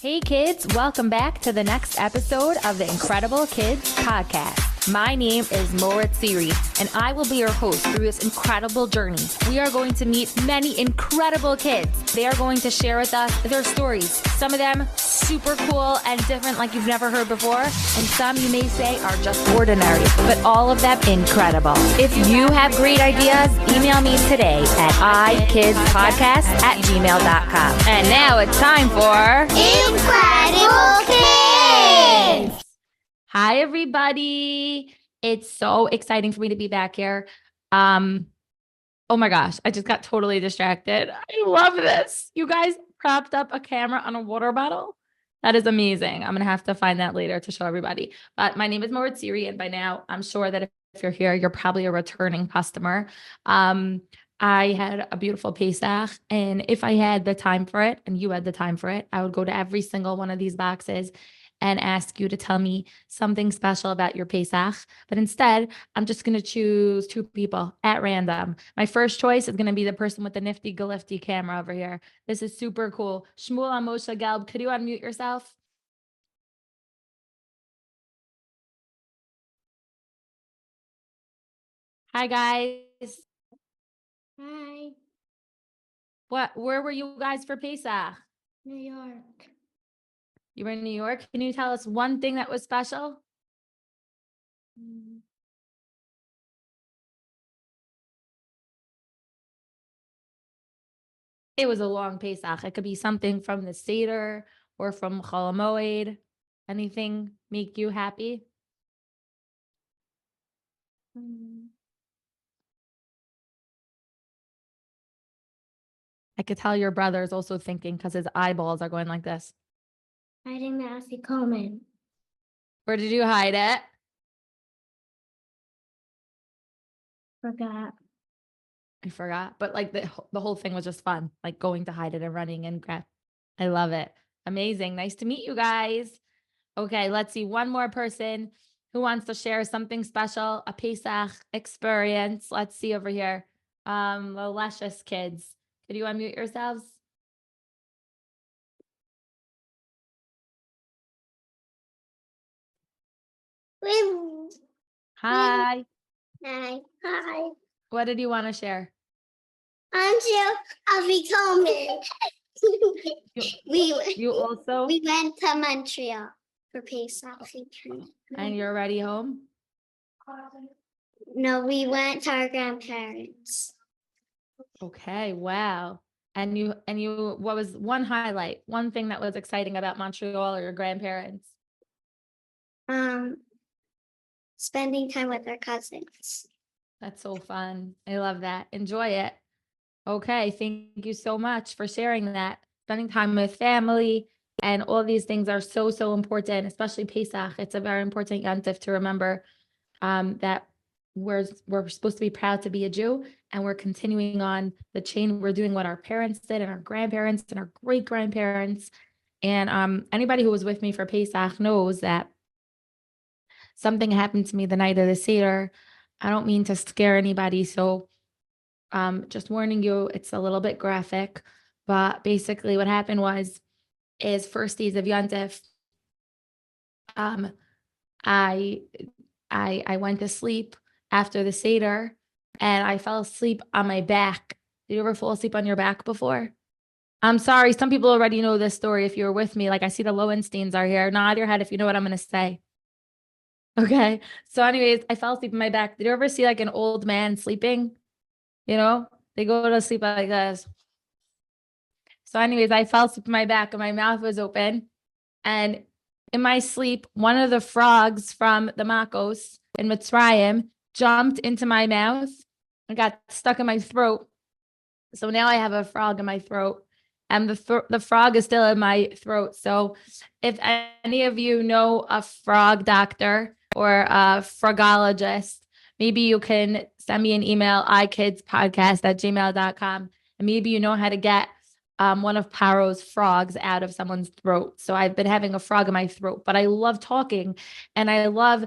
Hey kids, welcome back to the next episode of the InKredible Kids podcast. My name is Moritz Siri, and I will be your host through this incredible journey. We are going to meet many incredible kids. They are going to share with us their stories. Some of them super cool and different like you've never heard before, and some you may say are just ordinary, but all of them incredible. If you have great ideas, email me today at ikidspodcast@gmail.com. And now it's time for InKredible Kids! Hi, everybody. It's so exciting for me to be back here. Oh my gosh, I just got totally distracted. I love this. You guys propped up a camera on a water bottle. That is amazing. I'm going to have to find that later to show everybody. But my name is Moritz Siri, and by now I'm sure that if you're here, you're probably a returning customer. I had a beautiful Pesach, and if I had the time for it and you had the time for it, I would go to every single one of these boxes and ask you to tell me something special about your Pesach. But instead, I'm just going to choose two people at random. My first choice is going to be the person with the nifty galifty camera over here. This is super cool. Shmuel Moshe Gelb, could you unmute yourself? Hi, guys. Hi, Where were you guys for Pesach? New York. You were in New York. Can you tell us one thing that was special? It was a long Pesach. It could be something from the Seder or from Chol Hamoed. Anything make you happy? I could tell your brother is also thinking because his eyeballs are going like this. Hiding the afikomen. Where did you hide it? Forgot. I forgot. But like the whole thing was just fun, like going to hide it and running and grab. I love it. Amazing. Nice to meet you guys. Okay, let's see. One more person who wants to share something special, a Pesach experience. Let's see over here. The luscious kids. Could you unmute yourselves? Hi. Hi. What did you want to share? Until afikomen. You also? We went to Montreal for Pesach. And you're already home? No, we went to our grandparents. Okay, wow. And you, what was one highlight, one thing that was exciting about Montreal or your grandparents? Spending time with our cousins. That's so fun. I love that. Enjoy it. Okay, thank you so much for sharing that. Spending time with family and all these things are so, so important, especially Pesach. It's a very important yontif to remember that we're supposed to be proud to be a Jew, and we're continuing on the chain. We're doing what our parents did and our grandparents and our great grandparents. And anybody who was with me for Pesach knows that something happened to me the night of the Seder. I don't mean to scare anybody, so just warning you, it's a little bit graphic, but basically what happened is first days of Yontif, I went to sleep after the Seder and I fell asleep on my back. Did you ever fall asleep on your back before? I'm sorry, some people already know this story if you were with me. Like I see the Lowensteins are here. Nod your head if you know what I'm going to say. Okay. So anyways, I fell asleep on my back. Did you ever see like an old man sleeping? You know, they go to sleep like this. So anyways, I fell asleep on my back and my mouth was open. And in my sleep, one of the frogs from the Makos in Mitzrayim jumped into my mouth and got stuck in my throat. So now I have a frog in my throat, and the frog is still in my throat. So if any of you know a frog doctor or a frogologist, maybe you can send me an email, ikidspodcast@gmail.com, and maybe you know how to get one of Paro's frogs out of someone's throat. So I've been having a frog in my throat, but I love talking and I love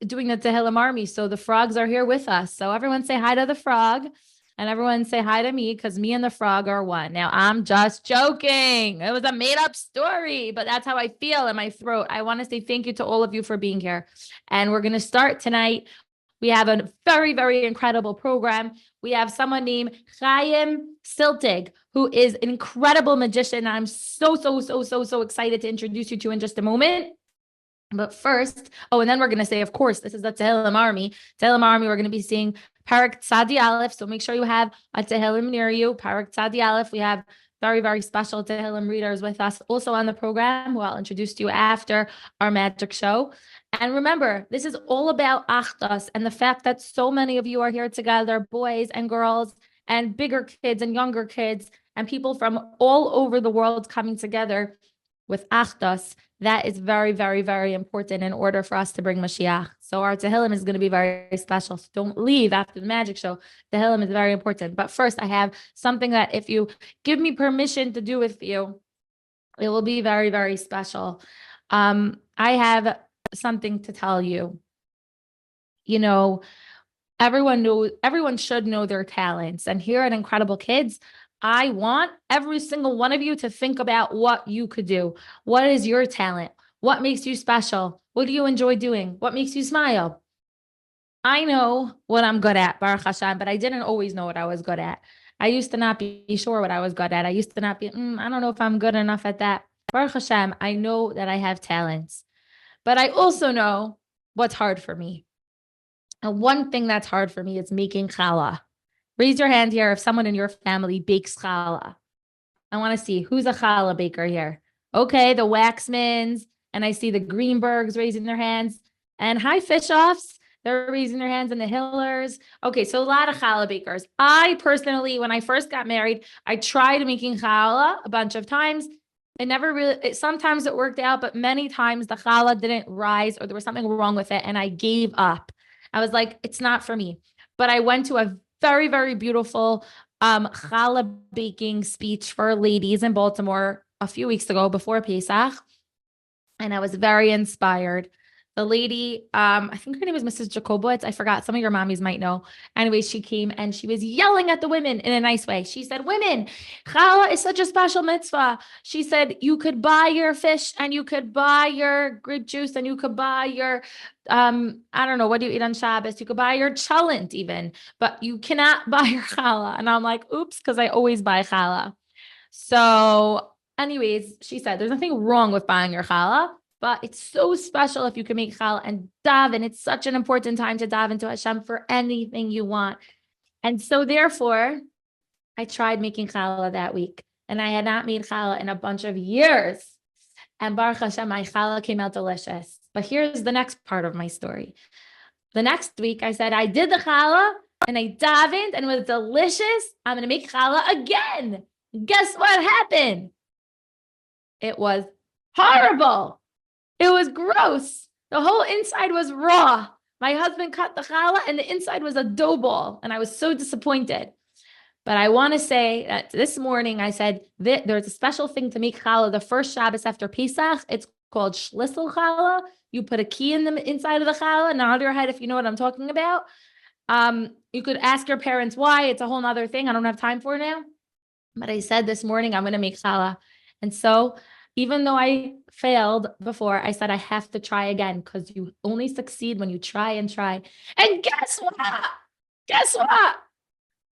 doing the Tehillim army. So the frogs are here with us. So everyone say hi to the frog. And everyone say hi to me because me and the frog are one. Now, I'm just joking. It was a made up story, but that's how I feel in my throat. I want to say thank you to all of you for being here. And we're going to start tonight. We have a very, very incredible program. We have someone named Chaim Syltig, who is an incredible magician. I'm so excited to introduce you to in just a moment. But first, and then we're going to say, of course, this is the Tehillim Army. Tehillim Army, we're going to be seeing Perek Tzadi Aleph. So make sure you have a Tehillim near you. Perek Tzadi Aleph. We have very, very special Tehillim readers with us also on the program, who I'll introduce to you after our magic show. And remember, this is all about Achdas and the fact that so many of you are here together, boys and girls and bigger kids and younger kids and people from all over the world coming together with Achdas. That is very, very, very important in order for us to bring Mashiach. So our Tehillim is going to be very special. So don't leave after the magic show. Tehillim is very important. But first, I have something that if you give me permission to do with you, it will be very, very special. I have something to tell you. You know, everyone should know their talents. And here at InKredible Kids, I want every single one of you to think about what you could do. What is your talent? What makes you special? What do you enjoy doing? What makes you smile? I know what I'm good at, Baruch Hashem, but I didn't always know what I was good at. I used to not be sure what I was good at. I used to not be, I don't know if I'm good enough at that. Baruch Hashem, I know that I have talents, but I also know what's hard for me. And one thing that's hard for me is making challah. Raise your hand here if someone in your family bakes challah. I want to see who's a challah baker here. Okay, the Waxmans, and I see the Greenbergs raising their hands. And hi, Fishoffs, they're raising their hands, and the Hillers. Okay, so a lot of challah bakers. I personally, when I first got married, I tried making challah a bunch of times. It never really, sometimes it worked out, but many times the challah didn't rise or there was something wrong with it, and I gave up. I was like, it's not for me. But I went to a very, very beautiful challah baking speech for ladies in Baltimore a few weeks ago before Pesach. And I was very inspired. The lady, I think her name was Mrs. Jacobowitz. I forgot. Some of your mommies might know. Anyway, she came and she was yelling at the women in a nice way. She said, women, challah is such a special mitzvah. She said, you could buy your fish and you could buy your grape juice and you could buy your, I don't know, what do you eat on Shabbos? You could buy your cholent even, but you cannot buy your challah. And I'm like, oops, because I always buy challah. So anyways, she said, there's nothing wrong with buying your challah, but it's so special if you can make challah and daven. It's such an important time to daven to Hashem for anything you want. And so therefore, I tried making challah that week, and I had not made challah in a bunch of years. And Baruch Hashem, my challah came out delicious. But here's the next part of my story. The next week, I said, I did the challah, and I davened, and it was delicious. I'm going to make challah again. Guess what happened? It was horrible. It was gross. The whole inside was raw. My husband cut the challah and the inside was a dough ball. And I was so disappointed. But I want to say that this morning I said there's a special thing to make challah the first Shabbos after Pesach. It's called shlisel challah. You put a key in the inside of the challah, nod your head if you know what I'm talking about. You could ask your parents why. It's a whole other thing I don't have time for now. But I said this morning I'm going to make challah. And so even though I failed before, I said I have to try again because you only succeed when you try and try. And guess what? Guess what?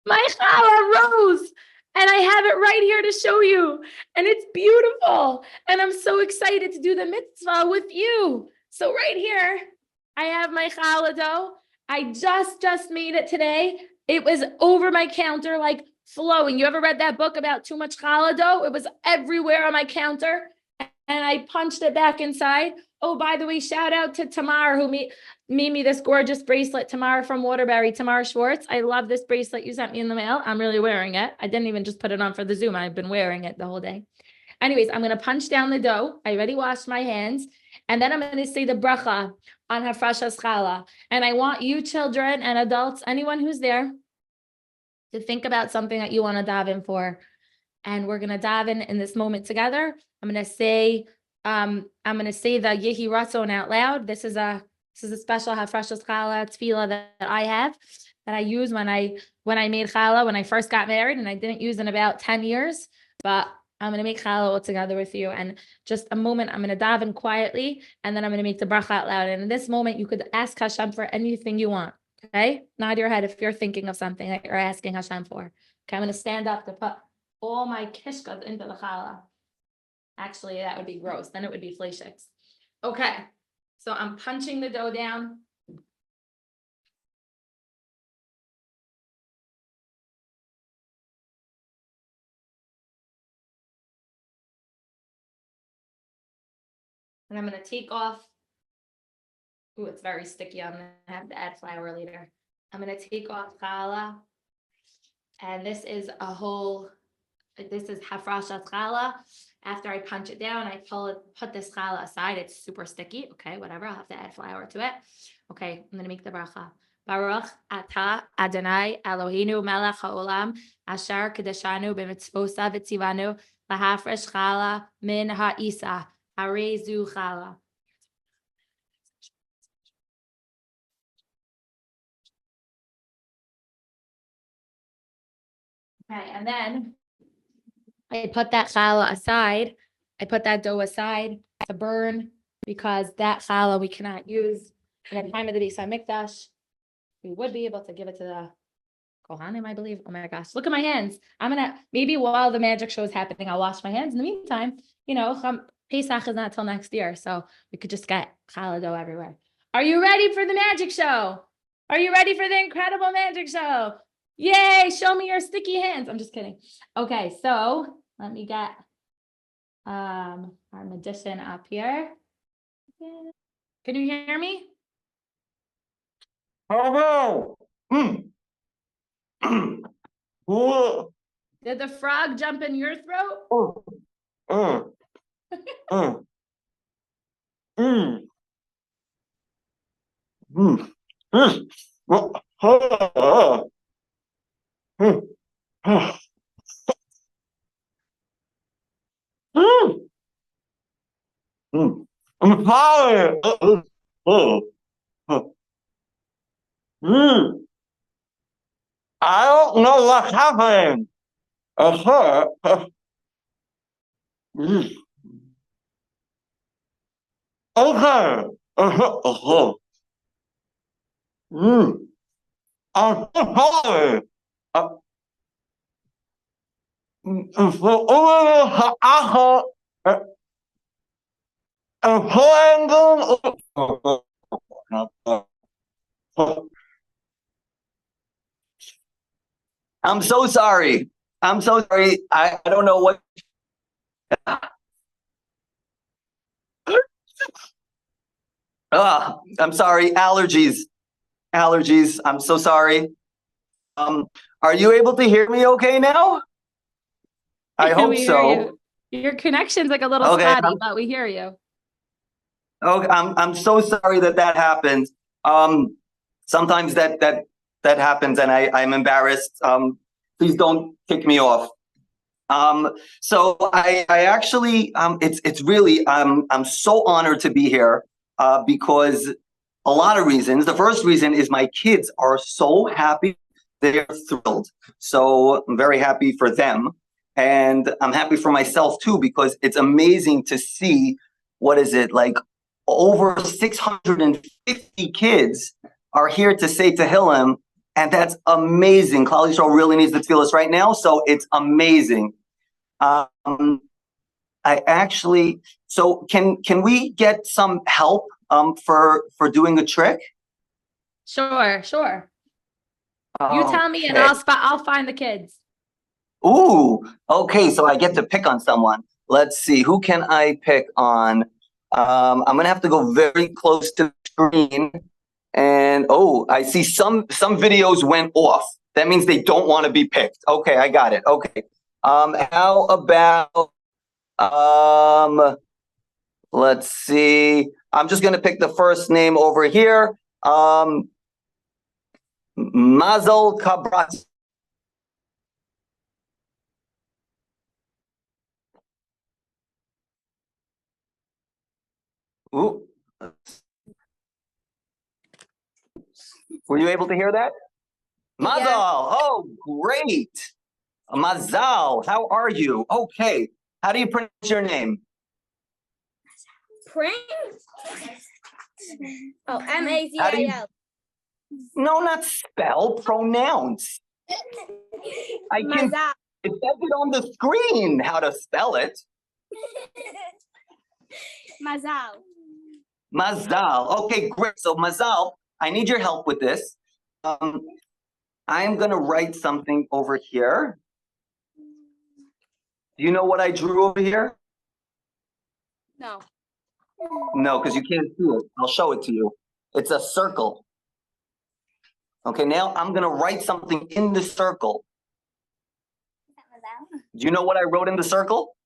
My challah rose, and I have it right here to show you. And it's beautiful. And I'm so excited to do the mitzvah with you. So right here, I have my challah dough. I just made it today. It was over my counter, like flowing. You ever read that book about too much challah dough? It was everywhere on my counter. And I punched it back inside. Oh, by the way, shout out to Tamar, who made me this gorgeous bracelet. Tamar from Waterbury, Tamar Schwartz. I love this bracelet you sent me in the mail. I'm really wearing it. I didn't even just put it on for the Zoom. I've been wearing it the whole day. Anyways, I'm going to punch down the dough. I already washed my hands. And then I'm going to say the bracha on Hafrashas Challah. And I want you children and adults, anyone who's there, to think about something that you want to daven for. And we're going to daven in this moment together. I'm going to say the Yehi Ratzon out loud. This is a This is a special hafrashas challah tefillah that I have, that I use when I made challah when I first got married, and I didn't use in about 10 years. But I'm going to make challah all together with you. And just a moment, I'm going to daven quietly, and then I'm going to make the bracha out loud. And in this moment, you could ask Hashem for anything you want. Okay? Nod your head if you're thinking of something that you're asking Hashem for. Okay, I'm going to stand up to put all my kishkas into the challah. Actually, that would be gross. Then it would be fleishiks. Okay, so I'm punching the dough down. And I'm going to take off. Ooh, it's very sticky. I'm going to have to add flour later. I'm going to take off challah. And this is hafrashat challah. After I punch it down, I put this challah aside. It's super sticky. Okay, whatever. I'll have to add flour to it. Okay, I'm going to make the bracha. Baruch atah Adonai Eloheinu melech haolam asher kedeshanu b'mitzvosav v'tzivanu lahafresh challah min ha'isa harezu challah. Okay, and then I put that challah aside. I put that dough aside to burn, because that challah we cannot use in the time of the Beis HaMikdash. We would be able to give it to the Kohanim, I believe. Oh my gosh, look at my hands. Maybe while the magic show is happening, I'll wash my hands. In the meantime, Pesach is not till next year, so we could just get challah dough everywhere. Are you ready for the magic show? Are you ready for the incredible magic show? Yay, show me your sticky hands. I'm just kidding. Okay, so let me get our magician up here. Can you hear me? Hello. Did the frog jump in your throat? I'm sorry. I don't know what's happening. Okay. I'm so sorry. I'm so sorry. I'm so sorry. I don't know what. I'm sorry. Allergies. Allergies. I'm so sorry. Are you able to hear me okay now? I hope We hear so. you. Your connection's like a little Okay, spotty, but we hear you. Okay, I'm so sorry that happened. Sometimes that happens, and I'm embarrassed. Please don't kick me off. So I actually it's really I'm so honored to be here because a lot of reasons. The first reason is my kids are so happy. They're thrilled. So I'm very happy for them. And I'm happy for myself too, because it's amazing to see, what is it, like over 650 kids are here to say Tehillim, and that's amazing. Klal Yisrael really needs the tefillas right now, so it's amazing. So can we get some help for doing a trick? Sure. You tell me, and I'll find the kids. Ooh, okay. So I get to pick on someone. Let's see. Who can I pick on? I'm gonna have to go very close to the screen. And I see some videos went off. That means they don't want to be picked. Okay, I got it. Okay. How about let's see. I'm just gonna pick the first name over here. Mazel Kabrat. Ooh. Were you able to hear that? Mazal. Yeah. Oh, great. Mazal, how are you? Okay. How do you pronounce your name? Prank? Oh, How do you- Mazal. No, not spell, pronounce. I can, Mazal. it says it on the screen how to spell it. Mazal. Mazal. Okay, great. So Mazal, I need your help with this. I'm gonna write something over here. Do you know what I drew over here? No. No, because you can't see it. I'll show it to you. It's a circle. Okay, now I'm gonna write something in the circle. Do you know what I wrote in the circle?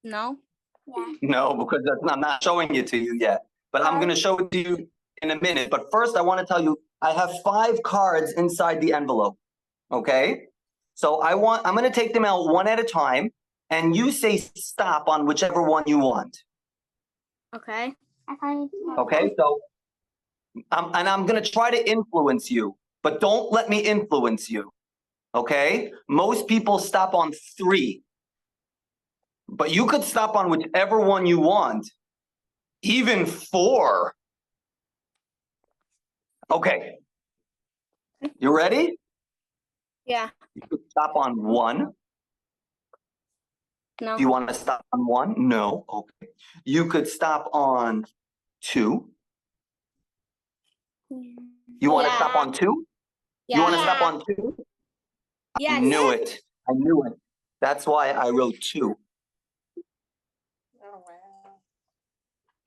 No. Yeah. No, because I'm not showing it to you yet. But I'm gonna show it to you in a minute. But first, I want to tell you, I have 5 cards inside the envelope. Okay? So I'm gonna take them out one at a time, and you say stop on whichever one you want. Okay. Okay, so I'm gonna try to influence you, but don't let me influence you. Okay, most people stop on 3, but you could stop on whichever one you want, even 4. Okay, you ready? Yeah. You could stop on 1. No. Do you want to stop on 1? No. Okay. You could stop on 2. You want to stop Yeah. on 2? Yeah. You want to stop on 2? Yes. I knew it. I knew it. That's why I wrote 2. Oh,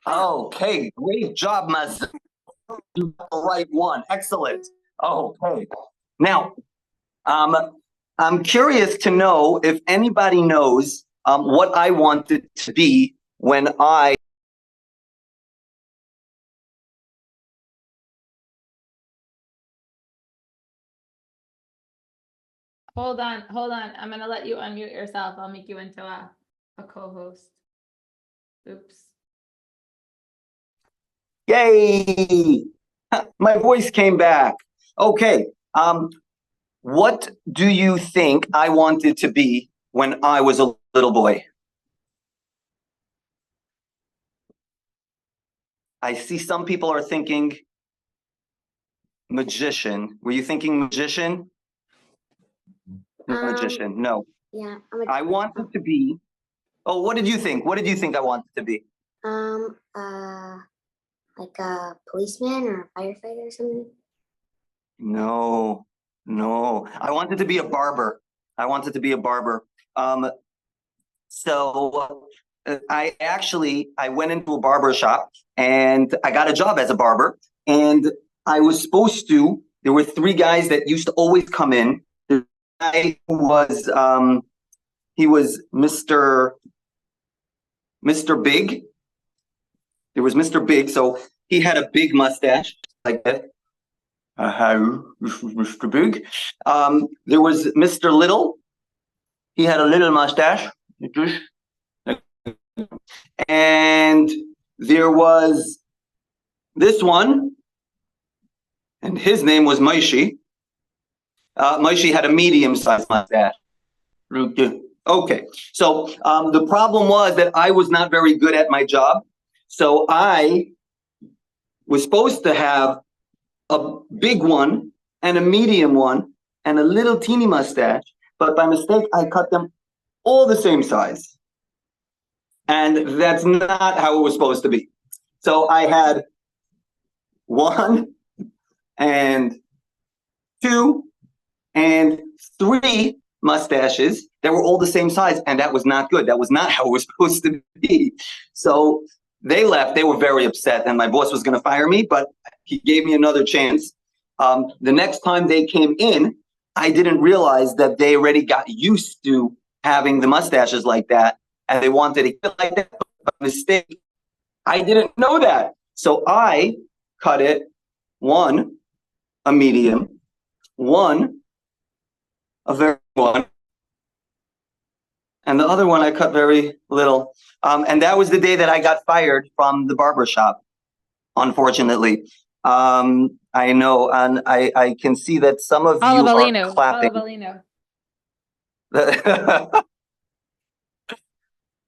wow. Okay, great job, Maz. You got the right one. Excellent. Okay. Now, I'm curious to know if anybody knows what I wanted to be when I. Hold on. I'm gonna let you unmute yourself. I'll make you into a co-host. Oops. Yay! My voice came back. Okay. What do you think I wanted to be when I was a little boy? I see some people are thinking magician. Were you thinking magician? Magician. No. Yeah. I wanted to be. Oh, what did you think? What did you think I wanted to be? Like a policeman or a firefighter or something. No. I wanted to be a barber. I So I went into a barber shop and I got a job as a barber. And I was supposed to, there were 3 guys that used to always come in. The guy who was, he was Mr. Big. There was Mr. Big. So he had a big mustache like that. Mr. Big. There was Mr. Little. He had a little mustache. And there was this one, and his name was Maishi. Maishi had a medium-sized mustache. Okay, so the problem was that I was not very good at my job. So I was supposed to have a big one and a medium one and a little teeny mustache, but by mistake, I cut them all the same size. And that's not how it was supposed to be. So I had 1 and 2 and 3 mustaches that were all the same size, and that was not good. That was not how it was supposed to be. So they left. They were very upset, and my boss was going to fire me, but he gave me another chance. The next time they came in, I didn't realize that they already got used to having the mustaches like that, and they wanted to get like that. By mistake, I didn't know that. So I cut it 1, a medium, 1, a very one, and the other one I cut very little. And that was the day that I got fired from the barber shop, unfortunately. I know, and I can see that some of you are Olive clapping. Alino.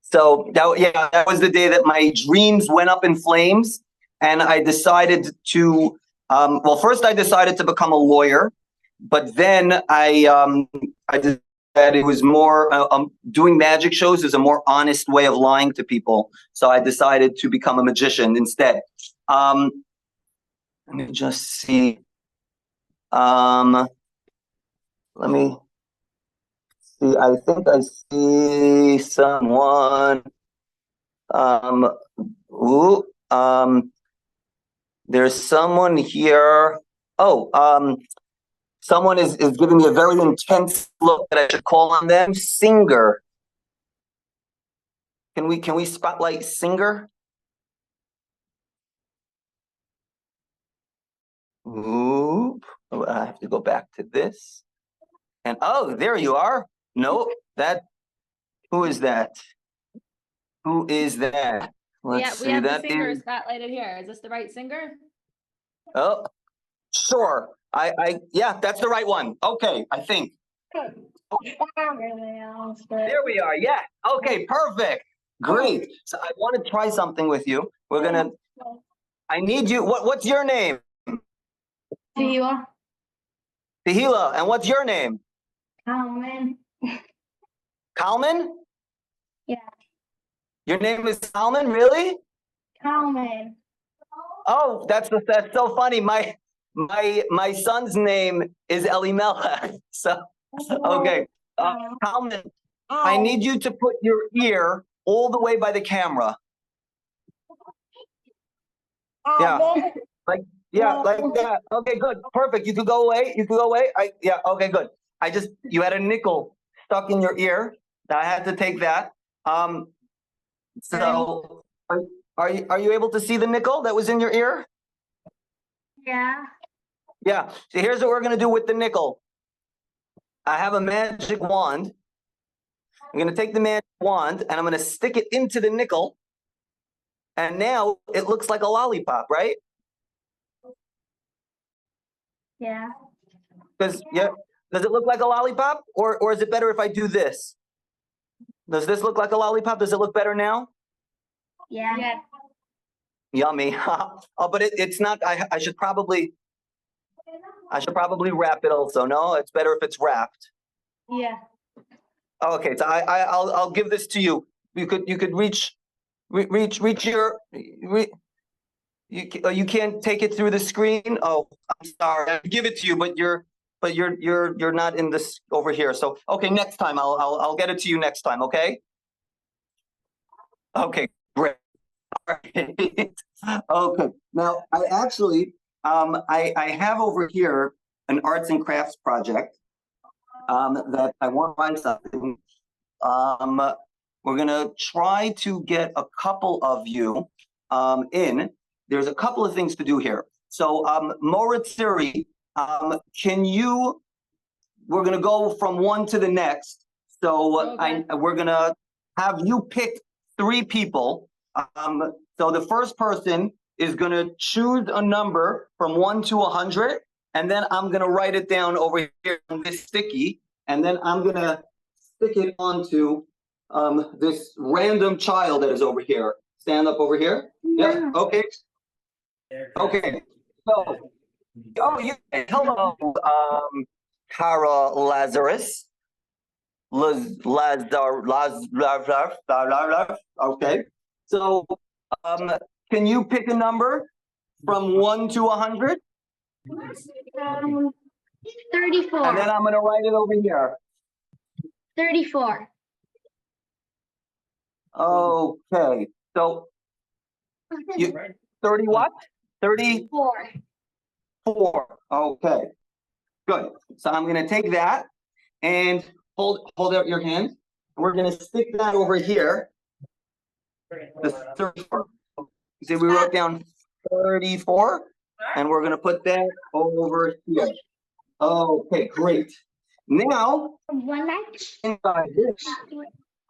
So that was the day that my dreams went up in flames, and I decided to. Well, first I decided to become a lawyer, but then I decided that it was more doing magic shows is a more honest way of lying to people. So I decided to become a magician instead. Let me just see. Let me see. I think I see someone. Ooh, there's someone here. Oh, someone is giving me a very intense look that I should call on them. Singer. Can we spotlight Singer? Ooh, I have to go back to this. And oh, there you are. No, who is that? Who is that? Let's see. We have the That singer is. spotlighted here. Is this the right singer? Oh, sure. Yeah, that's the right one. Okay, I think. There we are. Yeah. Okay, perfect. Great. So I want to try something with you. I need you. What's your name? Tehillim. Tehillah. And what's your name? Kalman. Kalman? Yeah. Your name is Kalman, really? Kalman. Oh, that's so funny. My son's name is Elimelech. So okay. Kalman, I need you to put your ear all the way by the camera. Yeah. Like that. Okay, good. Perfect. You could go away. Okay, good. You had a nickel stuck in your ear. I had to take that. So are you able to see the nickel that was in your ear? Yeah. Yeah. So here's what we're gonna do with the nickel. I have a magic wand. I'm gonna take the magic wand and I'm gonna stick it into the nickel. And now it looks like a lollipop, right? Yeah. Does it look like a lollipop? Or is it better if I do this? Does this look like a lollipop? Does it look better now? Yeah. Yummy. Oh, but it's not. I should probably wrap it also. No, it's better if it's wrapped. Yeah. Oh, okay, so I'll give this to you. You could reach your. You can't take it through the screen. Oh, I'm sorry. I give it to you, but you're not in this over here. So okay, next time I'll get it to you next time. Okay. Okay, great. Okay. Now I actually I have over here an arts and crafts project that I want to find something. We're gonna try to get a couple of you in. There's a couple of things to do here. So Moritzuri, we're gonna go from one to the next. So Okay. we're gonna have you pick 3 people. So the first person is gonna choose a number from 1 to 100, and then I'm gonna write it down over here on this sticky, and then I'm gonna stick it onto this random child that is over here. Stand up over here. Yeah. Okay. Okay. So, hello, Kara Lazarus. Okay. So, can you pick a number from 1 to 100? 34. And then I'm going to write it over here. 34. Okay. So, 30 what? 34. 4. Okay. Good. So I'm going to take that and hold out your hand. We're going to stick that over here. The 34. See, we wrote down 34, and we're going to put that over here. Okay, great. Now, inside this,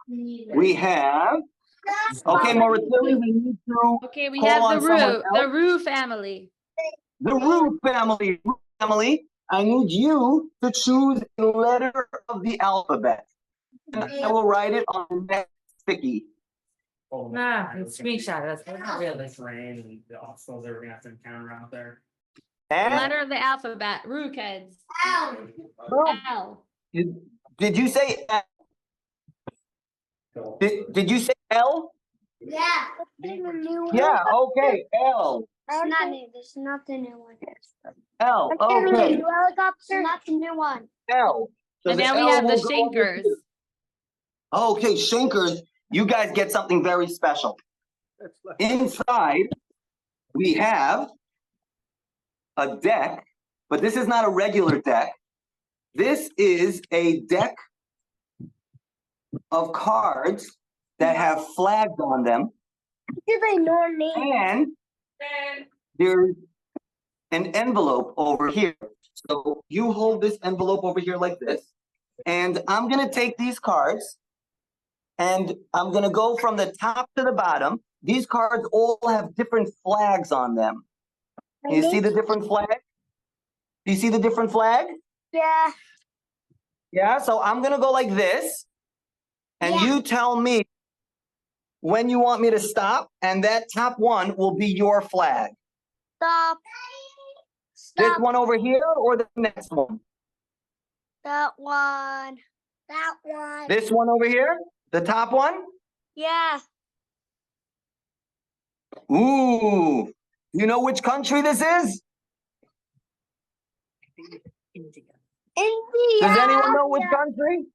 we have. Okay, Maurizio, we need to Okay, we call have on someone the else. Rue family. The root family. Root family. I need you to choose a letter of the alphabet. And I will write it on the next sticky. Nah, it's screenshot. That's not real. It's rain and the obstacles that we're gonna have to encounter out there. And Letter of the alphabet. Root kids. L. did you say L? Did you say L? Yeah. Yeah, okay, L. It's not new. This is not the new one. L, okay, Helicopter. Not the new one. L. So And the now we L have the will go on shankers. Okay, shankers, you guys get something very special. Inside, we have a deck, but this is not a regular deck. This is a deck of cards that have flags on them, Do they know our name? and there's an envelope over here. So you hold this envelope over here like this, and I'm gonna take these cards, and I'm gonna go from the top to the bottom. These cards all have different flags on them. You see the different flag? Do you see the different flag? Yeah. Yeah, so I'm gonna go like this, and Yeah. you tell me when you want me to stop, and that top one will be your flag. Stop. This Stop. one over here or the next one? That one. That one. This one over here? The top one? Yeah. Ooh, you know which country this is? India. Does anyone know which country?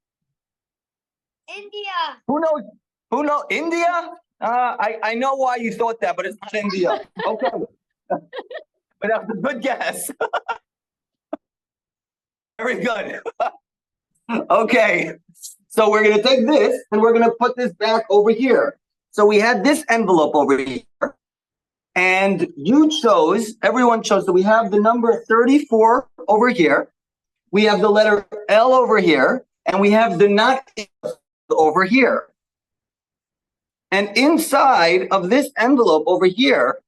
India. Who knows? Who knows? India? I know why you thought that, but it's not India. Okay. But that was a good guess. Very good. Okay. So we're going to take this and we're going to put this back over here. So we had this envelope over here. And you chose, everyone chose, so we have the number 34 over here. We have the letter L over here. And we have the not over here. And inside of this envelope over here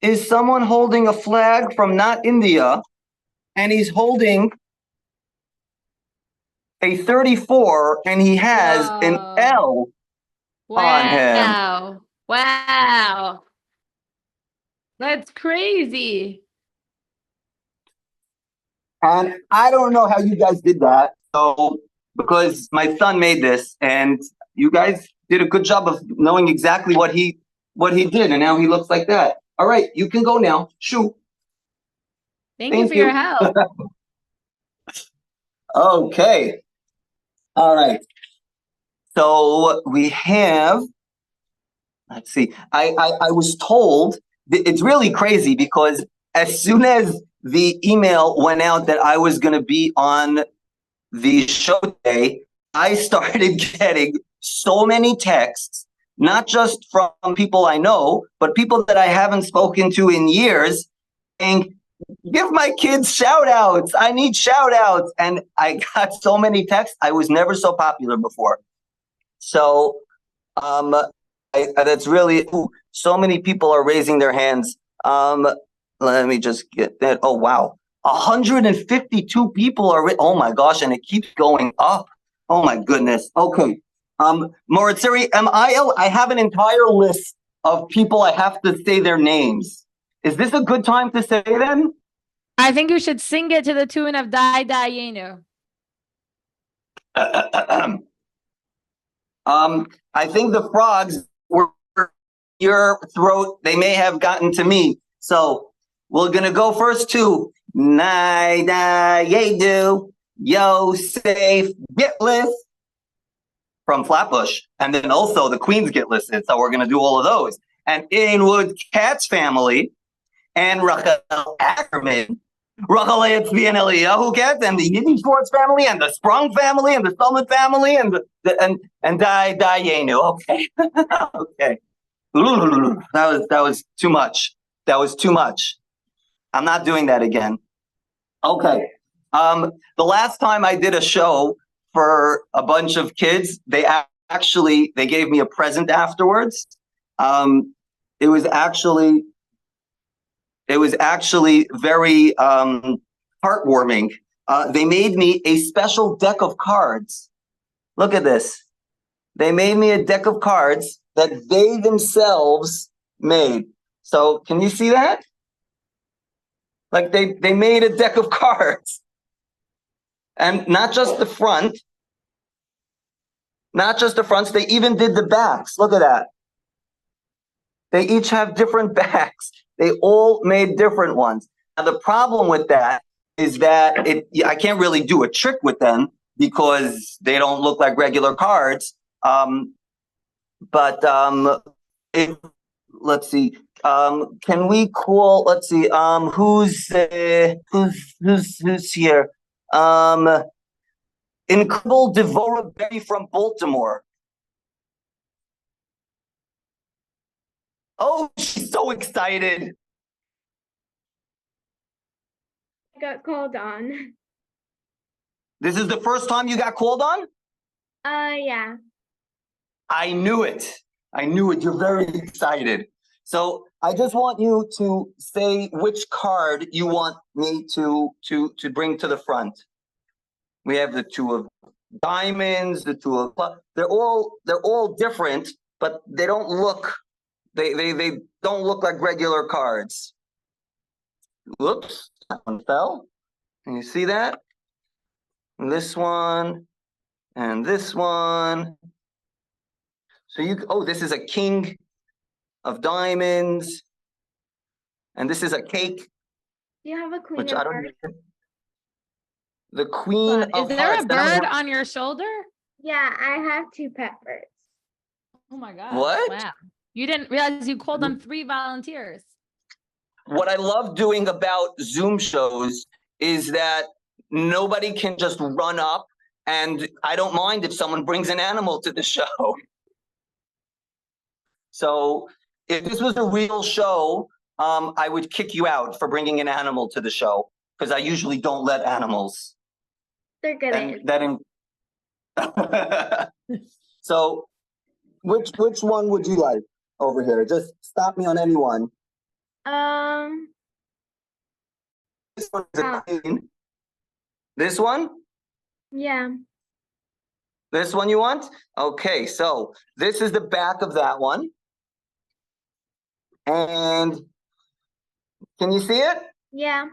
is someone holding a flag from not India, and he's holding a 34, and he has an Whoa. L on him. Wow. Wow. That's crazy. And I don't know how you guys did that. So, because my son made this, and you guys did a good job of knowing exactly what he did, and now he looks like that. All right, you can go now. Shoo. Thank you Thank for your you. help. Okay. All right. So we have, let's see, I was told, it's really crazy because as soon as the email went out that I was going to be on the show today, I started getting so many texts, not just from people I know, but people that I haven't spoken to in years, saying, give my kids shout outs. I need shout outs. And I got so many texts. I was never so popular before. So that's really, so many people are raising their hands. Let me just get that. Oh, wow. 152 people are, oh my gosh, and it keeps going up. Oh my goodness. Okay. Moritzeri, I have an entire list of people I have to say their names. Is this a good time to say them? I think you should sing it to the tune of Die Die Yenu. I think the frogs were your throat. They may have gotten to me. So we're going to go first to Nida Yedu, Yosef Gitless from Flatbush. And then also the Queens get listed. So we're going to do all of those. And Inwood Katz family and Rachel Ackerman. Rachel Etzvi and Eliyahu Katz and the Yiddish Schwartz family and the Sprung family and the Sullivan family and Dayenu. Okay. Okay. That was too much. That was too much. I'm not doing that again. Okay. The last time I did a show for a bunch of kids, they gave me a present afterwards. it was actually very heartwarming. They made me a special deck of cards. Look at this. They made me a deck of cards that they themselves made. So can you see that? Like they made a deck of cards. And not just the front. Not just the fronts, they even did the backs. Look at that. They each have different backs. They all made different ones. Now the problem with that is that I can't really do a trick with them because they don't look like regular cards. Let's see. Can we call? Let's see. Who's here? InKredible Devora Berry from Baltimore. Oh, she's so excited. I got called on. This is the first time you got called on? Yeah. I knew it. I knew it. You're very excited. So I just want you to say which card you want me to bring to the front. We have the two of diamonds, the two of they're all different, but they don't look they don't look like regular cards. Whoops, that one fell. Can you see that? And this one and this one. So this is a king of diamonds, and this is a cake. Do you have a queen Which of I don't. hearts? The queen Is of there hearts. a Then I bird want- on your shoulder? Yeah, I have two pet birds. Oh my God. What? Wow. You didn't realize you called on 3 volunteers. What I love doing about Zoom shows is that nobody can just run up, and I don't mind if someone brings an animal to the show. So if this was a real show, I would kick you out for bringing an animal to the show because I usually don't let animals. They're good And So which one would you like over here? Just stop me on any one. This one is a queen. This one? Yeah. This one you want? Okay, so this is the back of that one. And can you see it? Yeah.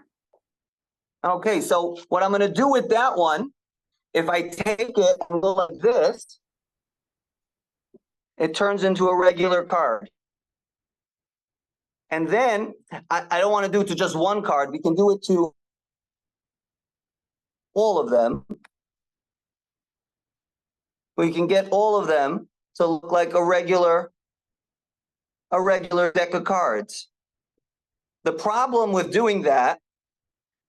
Okay, so what I'm going to do with that one, if I take it and go like this, it turns into a regular card. And then I don't want to do it to just one card. We can do it to all of them. We can get all of them to look like a regular deck of cards. The problem with doing that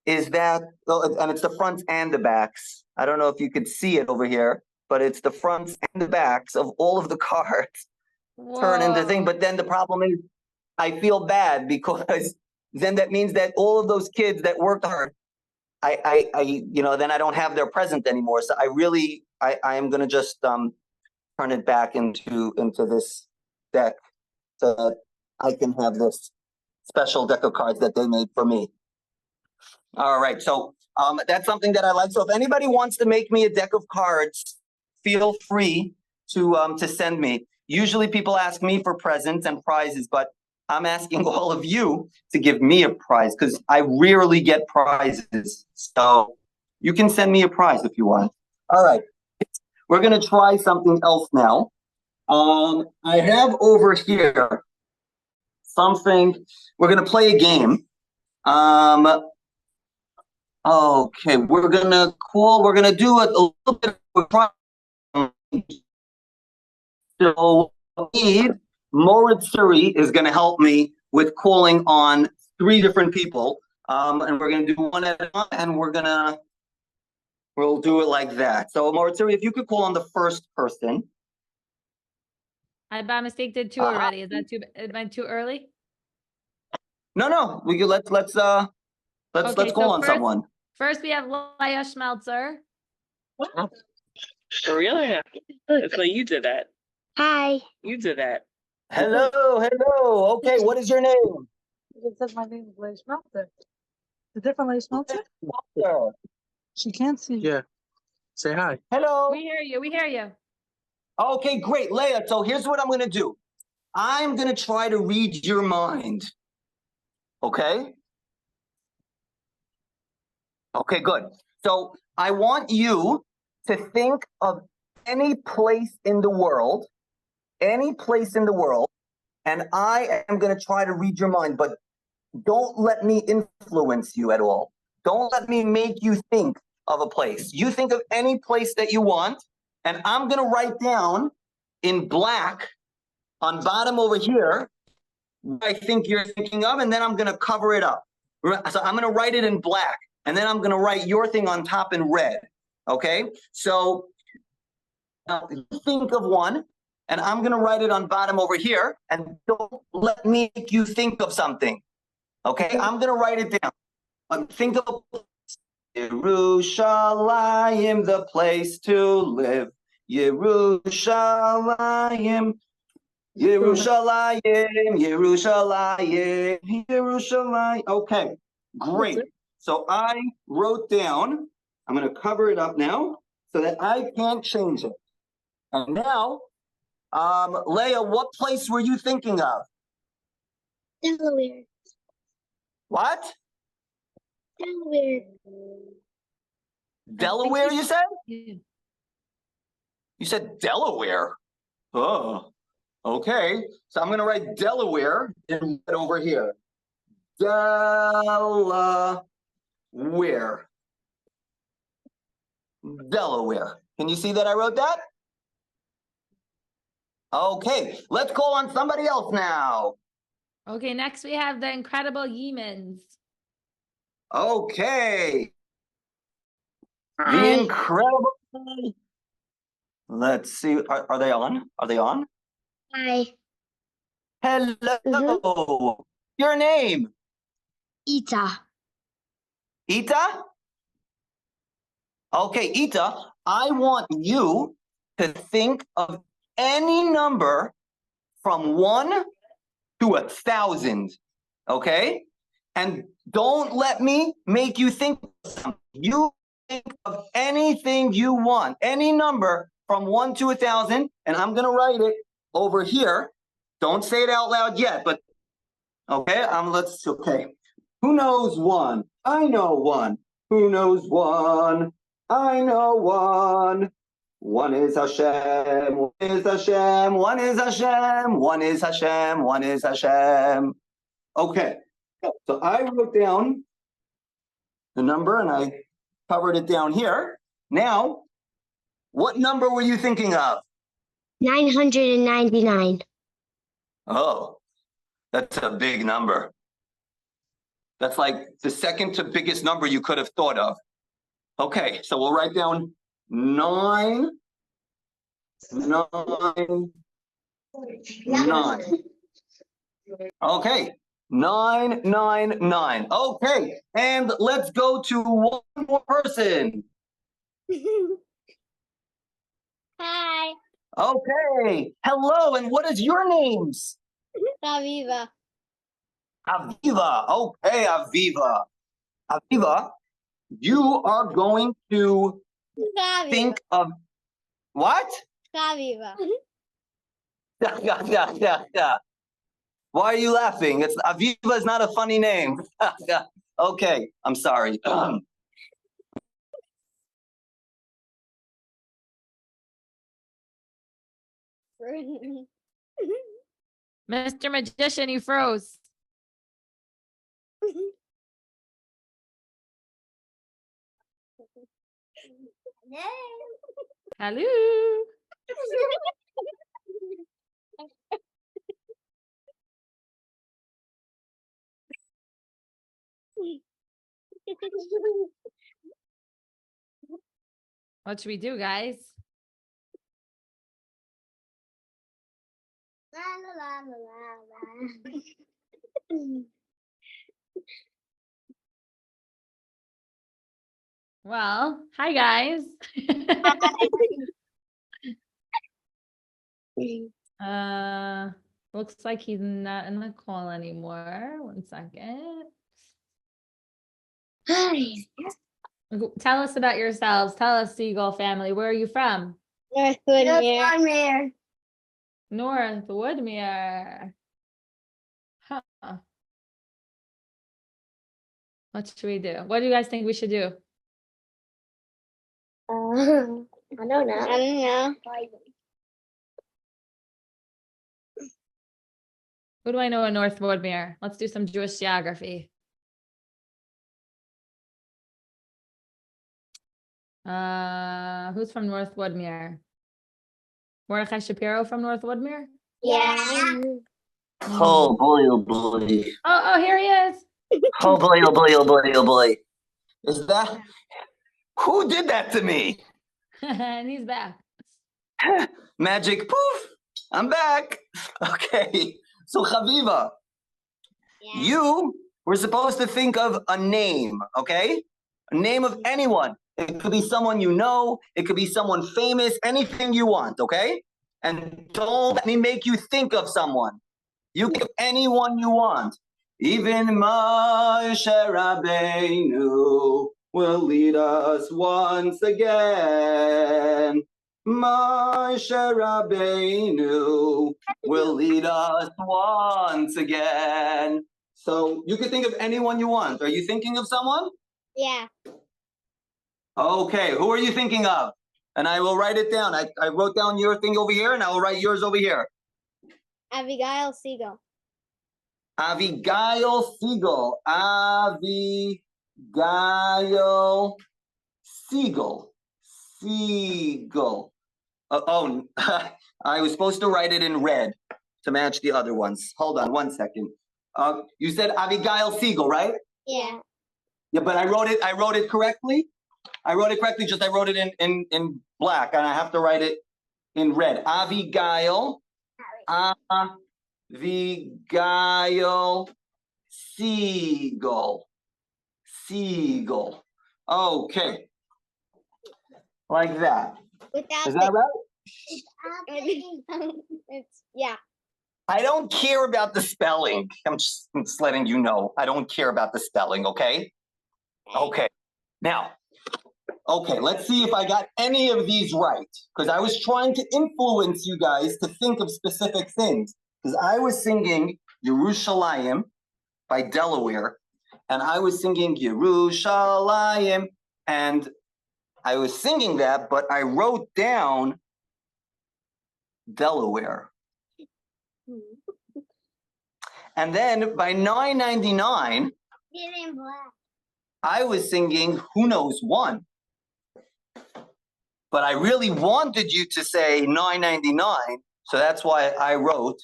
is that, and it's the fronts and the backs. I don't know if you could see it over here, but it's the fronts and the backs of all of the cards turn into thing. But then the problem is I feel bad because then that means that all of those kids that worked hard, then I don't have their present anymore. So I am going to just turn it back into this deck so that I can have this special deck of cards that they made for me. All right, so that's something that I like. So if anybody wants to make me a deck of cards, feel free to send me. Usually people ask me for presents and prizes, but I'm asking all of you to give me a prize because I rarely get prizes. So you can send me a prize if you want. All right, we're gonna try something else now. I have over here something. We're gonna play a game. Okay, we're gonna do a little bit of so Moritz Suri is gonna help me with calling on 3 different people. And we're gonna do one at a time, and we'll do it like that. So Moritz Suri, if you could call on the first person. I by mistake did 2 already. Is that am I too early? No, we could let's call on someone. First we have Leah Schmelzer. Really? So you did that. Hi. You did that. Hello, hello. Okay, what is your name? It says my name is Leigh Schmelter. The different Leigh Schmelter? Walter. She can't see. Yeah. Say hi. Hello. We hear you. We hear you. Okay, great. Leah, so here's what I'm going to do. I'm going to try to read your mind. Okay? Okay, good. So I want you to think of any place in the world, and I am going to try to read your mind, but don't let me influence you at all. Don't let me make you think of a place. You think of any place that you want, and I'm going to write down in black on bottom over here what I think you're thinking of, and then I'm going to cover it up. So I'm going to write it in black, and then I'm going to write your thing on top in red. Okay? So now you think of one, and I'm going to write it on bottom over here, and don't let me make you think of something. Okay? I'm going to write it down. Think of Yerushalayim, the place to live. Yerushalayim. Yerushalayim, Yerushalayim, Yerushalayim. Okay, great. So I wrote down, I'm going to cover it up now so that I can't change it. And now, Leah, what place were you thinking of? Delaware. What? Delaware. Delaware, you said? Yeah. You said Delaware. Oh, okay. So I'm going to write Delaware in red over here. Delaware. Delaware. Can you see that I wrote that? Okay, let's call on somebody else now. Okay, next we have the InKredible Yemens. Okay. The Hi. InKredible. Let's see. Are they on? Are they on? Hi. Hello. Your name? Ita. Ita? Okay, Ita, I want you to think of any number from 1 to 1,000. Okay? And don't let me make you think of something. You think of anything you want, any number from 1 to 1,000, and I'm gonna write it over here. Don't say it out loud yet, but okay, okay. Who knows 1? I know 1. Who knows 1? I know 1. 1 is Hashem, 1 is Hashem, 1 is Hashem, 1 is Hashem, 1 is Hashem. Okay, so I wrote down the number and I covered it down here. Now, what number were you thinking of? 999. Oh, that's a big number. That's like the second to biggest number you could have thought of. Okay, so we'll write down 9. Okay, 999. Okay, and let's go to one more person. Hi. Okay, hello, and what is your names? Aviva. Aviva. Okay, Aviva. Aviva, you are going to think of what? Aviva. Why are you laughing? Aviva is not a funny name. Okay, I'm sorry. Mr. Magician, you froze. Hello. What should we do, guys? Well, hi, guys. Looks like he's not in the call anymore. 1 second. Tell us about yourselves. Tell us, Seagull family. Where are you from? North Woodmere. North Woodmere. Huh. What should we do? What do you guys think we should do? I don't know. Who do I know in North Woodmere? Let's do some Jewish geography. Who's from North Woodmere? Mordechai Shapiro from North Woodmere? Yeah. Oh boy, oh boy. Oh, here he is. Oh boy, oh boy, oh boy, oh boy. Is that who did that to me? And he's back. Magic poof. I'm back. Okay. So Chaviva, you were supposed to think of a name, okay? A name of anyone. It could be someone you know, it could be someone famous, anything you want, okay? And don't let me make you think of someone. You think of anyone you want. Even Moshe Rabbeinu will lead us once again. Moshe Rabbeinu will lead us once again. So you can think of anyone you want. Are you thinking of someone? Yeah. Okay, who are you thinking of? And I will write it down. I wrote down your thing over here, and I will write yours over here. Abigail Siegel. Abigail Siegel. Abigail Siegel. Siegel. I was supposed to write it in red to match the other ones. Hold on 1 second. You said Abigail Siegel, right? Yeah. Yeah, but I wrote it correctly. I wrote it correctly, just I wrote it in black, and I have to write it in red. Abigail. Abigail Siegel. Siegel. Okay. Like that. Without Is that right? it's yeah. I don't care about the spelling. I'm just letting you know. I don't care about the spelling, okay? Okay. Now, okay, let's see if I got any of these right. Because I was trying to influence you guys to think of specific things. Because I was singing Yerushalayim by Delaware. And I was singing Yerushalayim. And I was singing that, but I wrote down Delaware. And then by $9.99, I was singing Who Knows One. But I really wanted you to say $9.99, so that's why I wrote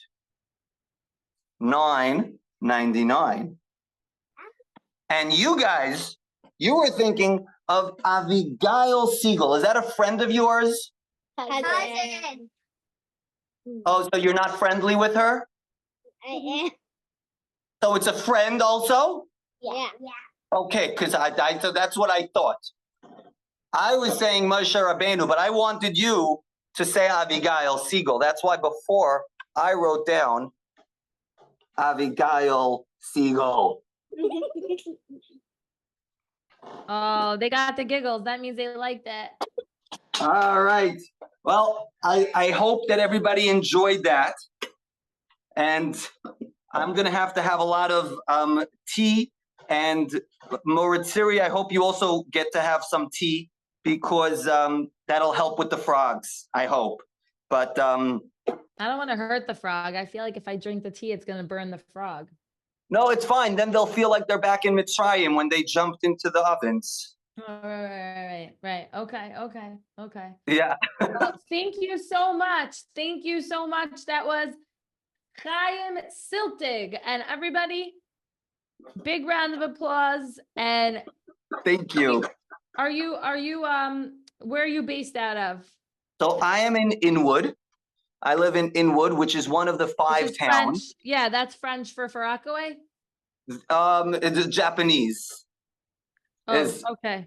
$9.99. And you guys, you were thinking of Abigail Siegel. Is that a friend of yours? Cousin. Oh, so you're not friendly with her? I am. So it's a friend also? Yeah. Okay, because so that's what I thought. I was saying Moshe Rabbeinu, but I wanted you to say Abigail Siegel. That's why before I wrote down Abigail Siegel. Oh, they got the giggles. That means they liked it. All right. Well, I hope that everybody enjoyed that. And I'm going to have a lot of tea. And Moritziri, I hope you also get to have some tea because that'll help with the frogs, I hope. But I don't want to hurt the frog. I feel like if I drink the tea, it's going to burn the frog. no, it's fine. Then they'll feel like they're back in Mitzrayim when they jumped into the ovens. Right. Okay. Yeah. Well, thank you so much. That was Chaim Syltig. And everybody, big round of applause. And Thank you. are you where are you based out of? So I am in Inwood. I live in Inwood, which is one of the Which 5 is towns. French. Yeah, that's French for Rockaway. It's Japanese. Oh, Is- okay.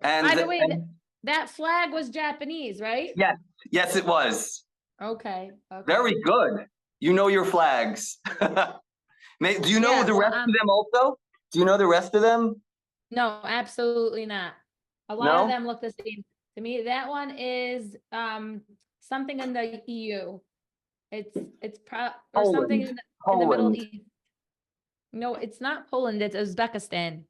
And By the way, and- that flag was Japanese, right? yes, it was. Okay. Very good. You know your flags. Do you know Yeah, the well, rest of them also? Do you know the rest of them? No, absolutely not. A lot No? of them look the same to me. That one is something in the EU. It's or something Poland. in the Middle Poland. East. No, it's not Poland, it's Uzbekistan.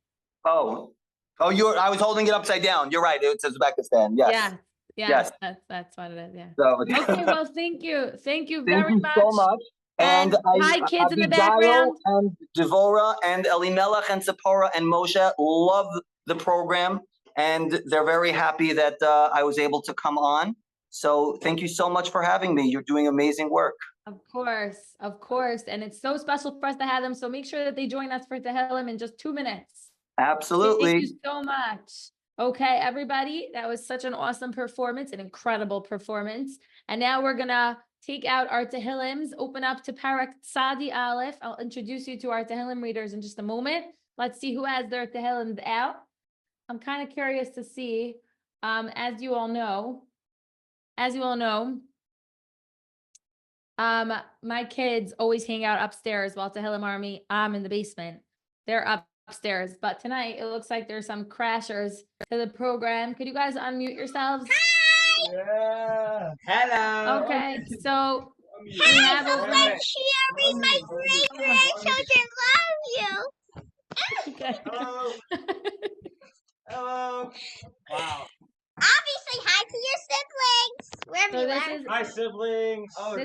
Oh. Oh, I was holding it upside down. You're right. It's Uzbekistan. Yes. Yes, that's what it is. Yeah. So, Okay, well, thank you. Thank you thank very you much. so much. And hi, kids in the Abigail background. and Devorah and Elimelech and Zipporah and Moshe love the program, and they're very happy that I was able to come on. So thank you so much for having me. You're doing amazing work. Of course. And it's so special for us to have them. So make sure that they join us for Tehillim in just 2 minutes. Absolutely. Thank you so much. Okay, everybody, that was such an awesome performance, an incredible performance. And now we're gonna take out our Tehillims, open up to Perek Tzadi Aleph. I'll introduce you to our Tehillim readers in just a moment. Let's see who has their Tehillims out. I'm kind of curious to see, as you all know, my kids always hang out upstairs while Tehillim Army, I'm in the basement. They're upstairs, but tonight it looks like there's some crashers to the program. Could you guys unmute yourselves? Yeah. Hello. Okay, so we Hey, have so over. let's share my great grandchildren love you. Okay. Hello. Hello. Wow. Obviously, hi to your siblings. Wherever So you this are. is Hi, siblings. Oh,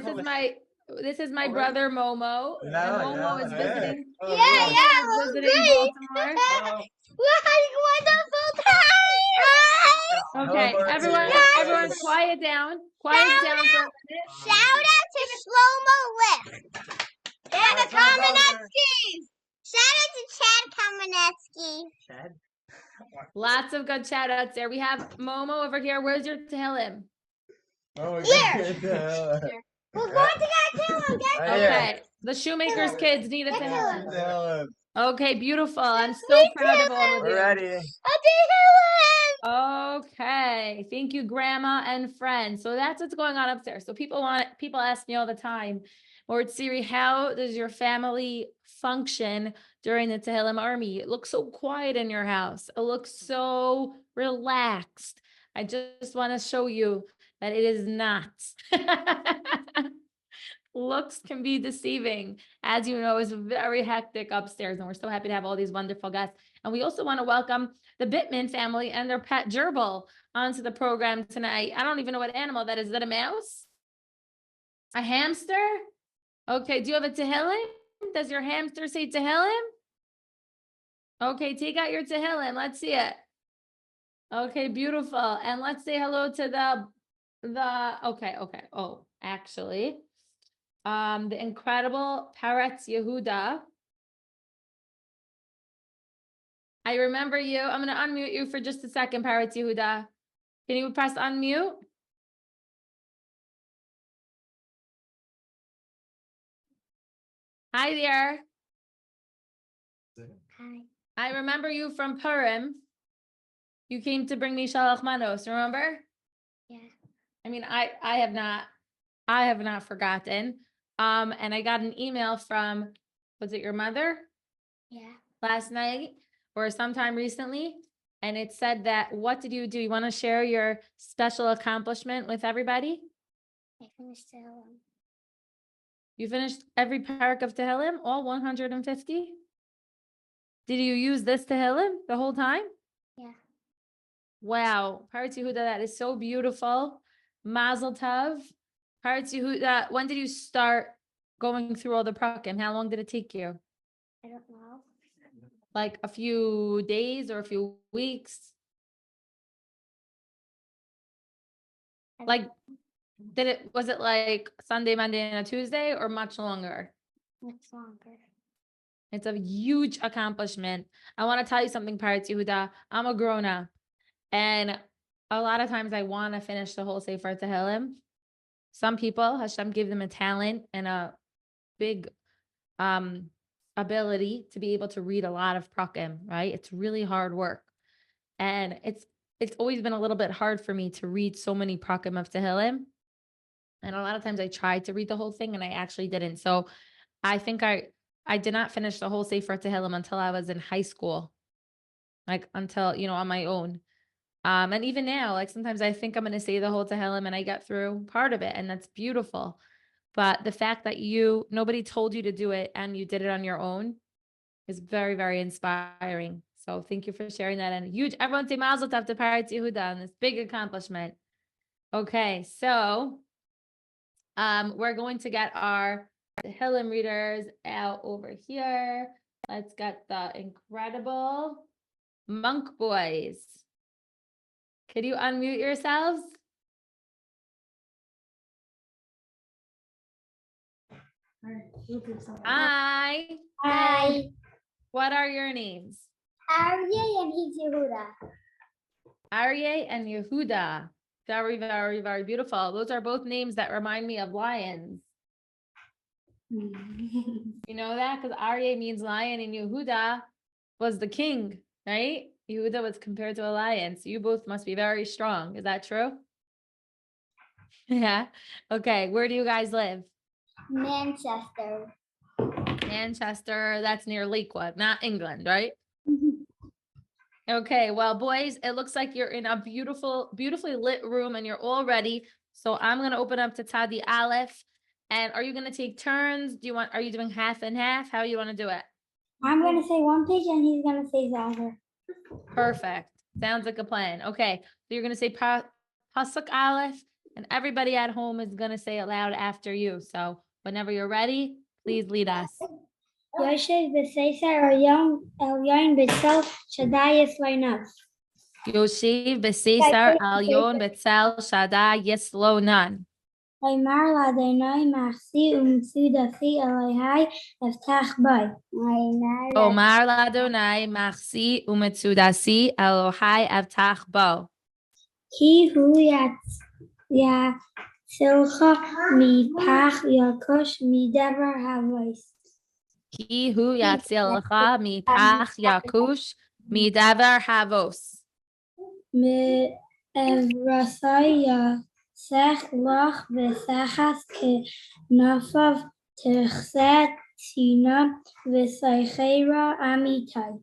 this is my Oh, brother Momo, and Momo is visiting. Yeah, Momo yeah, is well, visiting great. Baltimore. We're having a wonderful time. Hi. Okay, Hello, everyone, Marty. everyone, quiet down for a minute. Shout out to Shlomo Lift. And the Kamenetsky. Shout out to Chad Kamenetsky. Chad? Lots of good shout outs there. We have Momo over here. Where's your Tehillim? Oh, Here. yeah. We're going to get Tehillim. Get Okay, the shoemaker's kids need a Tehillim. Tehillim. Okay, beautiful. I'm so proud of all of We're you. ready. a Tehillim. Okay, thank you, Grandma and friends. So that's what's going on upstairs. So people ask me all the time, Lord Siri, how does your family function during the Tehillim Army? It looks so quiet in your house. It looks so relaxed. I just want to show you that it is not. Looks can be deceiving. As you know, it's very hectic upstairs, and we're so happy to have all these wonderful guests. And we also want to welcome the Bittman family and their pet gerbil onto the program tonight. I don't even know what animal that is. Is that a mouse? A hamster? Okay, do you have a Tehillim? Does your hamster say Tehillim? Okay, take out your Tehillim. Let's see it. Okay, beautiful. And let's say hello to okay. Oh, actually, the InKredible Perek Yehuda. I remember you. I'm going to unmute you for just a second, Perek Yehuda. Can you press unmute? Hi there. Hi. I remember you from Purim. You came to bring me Shalach Manos, remember? Yeah. I mean, I have not forgotten. And I got an email from, was it your mother Yeah. last night or sometime recently? And it said that, what did you do? You want to share your special accomplishment with everybody? I finished Tehillim. You finished every parak of Tehillim, all 150? Did you use this Tehillim the whole time? Yeah. Wow, Perek Yehuda, that is so beautiful. Mazel tov. Perek Yehuda, when did you start going through all the prakim? How long did it take you? I don't know. Like a few days or a few weeks? Like, was it like Sunday, Monday, and a Tuesday, or much longer? Much longer. It's a huge accomplishment. I want to tell you something, Perek Yehuda. I'm a grown-up, and a lot of times I want to finish the whole Sefer Tehillim. Some people, Hashem gave them a talent and a big ability to be able to read a lot of prakim, right? It's really hard work. And it's always been a little bit hard for me to read so many prakim of Tehillim. And a lot of times I tried to read the whole thing and I actually didn't. So I think I did not finish the whole Sefer Tehillim until I was in high school, like until, on my own. And even now, like sometimes I think I'm going to say the whole Tehillim and I get through part of it, and that's beautiful. But the fact that nobody told you to do it and you did it on your own is very, very inspiring. So thank you for sharing that. And everyone say Mazel Tov to Perek Yehuda on this big accomplishment. Okay, so we're going to get our Tehillim readers out over here. Let's get the InKredible Monk Boys. Could you unmute yourselves? Hi. Hi. What are your names? Aryeh and he's Yehuda. Aryeh and Yehuda. Very, very, very beautiful. Those are both names that remind me of lions. You know that? Because Aryeh means lion and Yehuda was the king, right? Yehuda was compared to a lion. So you both must be very strong. Is that true? Yeah. Okay. Where do you guys live? Manchester. Manchester. That's near Lakewood, not England, right? Okay. Well, boys, it looks like you're in a beautifully lit room and you're all ready. So I'm going to open up to Tzadi Aleph. And are you going to take turns? Are you doing half and half? How you want to do it? I'm going to say one page and he's going to say the other. Perfect. Sounds like a plan. Okay. So you're going to say Pasuk Aleph, and everybody at home is going to say it loud after you. So whenever you're ready, please lead us. Yoshev b'seisar elyon b'tzel Shaddai Yislonav. Yoshev b'seisar alyon b'tzel Shaddai Yislonan. Oymar l'Adonai machsi u'mtsudasi Elohai eftach bai. Omar l'Adonai machsi u'metsudasi Elohai avtach bo. Ki hu yatzilcha mipach yakosh midavar havos. Ki hu yatzilcha mipach yakush midavar havos. Me'evrasai yasech lach v'sachas kenafav techset tina v'saychera amitai.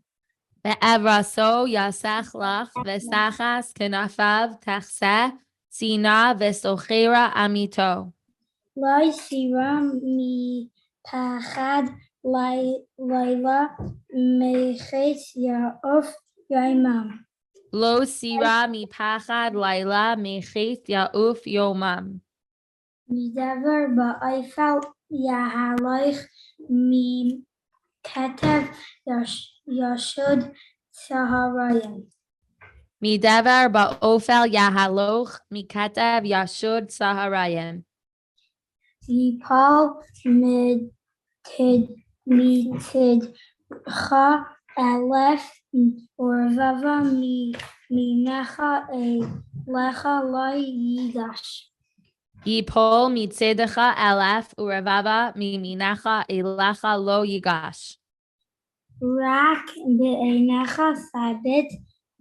Be'evraso yasech lach v'sachas kenafav tachseh tzina v'sochera amito. Lai sira mipachad laila mechet ya'of yaimam. Lo sira mipachad laila mechet ya'uf yomam. Midavar ba'ifal yahaloich mi ketev yashud saharayim. Midavar ba'ofel yahaloch mikatev yashud saharayim. Yipal mitidcha Aleph urvava minecha lecha lo yigash. Yipol mitzedecha Aleph urevava miminacha elecha lo yigash. Rak be'enecha sabit